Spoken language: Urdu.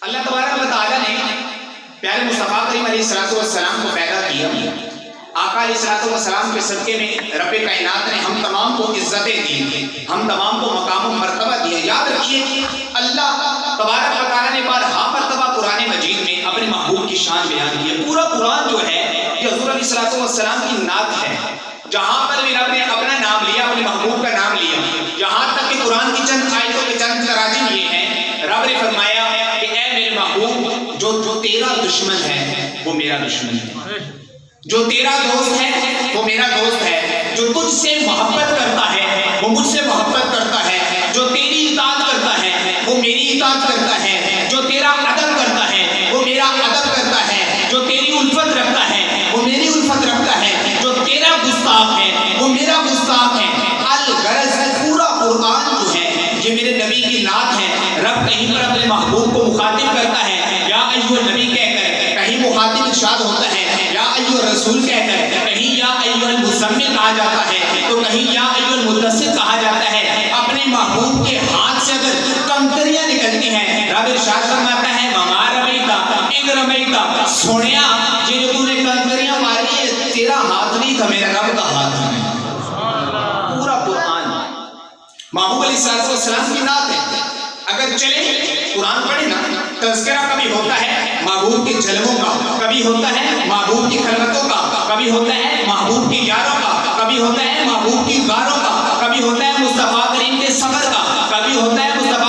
اللہ تبارک و تعالیٰ نے پیارے مصطفیٰ کریم علیہ السلام کو پیدا کیا. آقا علیہ السلام کے صدقے میں رب کائنات نے ہم تمام کو عزتیں دی, ہم تمام کو مقام و مرتبہ دیا. یاد رکھیے اللہ تبارک و تعالیٰ نے بارہا مرتبہ قرآن مجید میں اپنے محبوب کی شان بیان کی ہے. پورا قرآن جو ہے یہ حضور علیہ السلام کی نعت ہے. جہاں پر بھی رب نے اپنا نام لیا, اپنے محبوب کا نام لیا, یہاں تک کہ قرآن کی چند آیتوں کے چند تراجم یہ ہیں, رب نے فرمایا کہ اے میرے محبوب, جو تیرا دشمن ہے وہ میرا دشمن ہے, جو تیرا دوست ہے وہ میرا دوست ہے, جو تجھ سے محبت کرتا ہے وہ مجھ سے محبت کرتا ہے, جو تیری اطاعت کرتا ہے وہ میری اطاعت کرتا ہے, جو تیرا ادب کرتا ہے وہ میرا ادب کرتا ہے, جو تیری الفت رکھتا ہے وہ میری الفت رکھتا ہے, جو تیرا گستاخ ہے وہ میرا گستاخ ہے. الغرض پورا قرآن جو ہے یہ میرے نبی کی نعت ہے. رب کہیں پر اپنے محبوب کو مخاطب کرتا ہے یا ایھا النبی کہہ کر, کہیں مخاطب ارشاد ہوتا ہے یا ایھا الرسول کہہ کر, کہیں یا ایھا المزمل کہا جاتا ہے تو کہیں یا ایھا المدثر کہا جاتا ہے. اپنے محبوب کے ہاتھ سے اگر کنکریاں نکلتی ہیں, رب ارشاد فرماتا ہے وما رمیتا اذ رمیتا, سونیا یہ جو تو نے کنکریاں ماری ہے تیرا ہاتھ نہیں تھا, میرا رب کا ہاتھ ہے. پورا قرآن محبوب علیہ السلام کی نعت ہے. اگر چلے قرآن پڑھے نا, تذکرہ کبھی ہوتا ہے محبوب کے جلووں کا, کبھی ہوتا ہے محبوب کی خلوتوں کا, کبھی ہوتا ہے محبوب کی یاروں کا, کبھی ہوتا ہے محبوب کی غاروں کا, کبھی ہوتا ہے مصطفیٰ کریم کے سفر کا, کبھی ہوتا ہے مصطفیٰ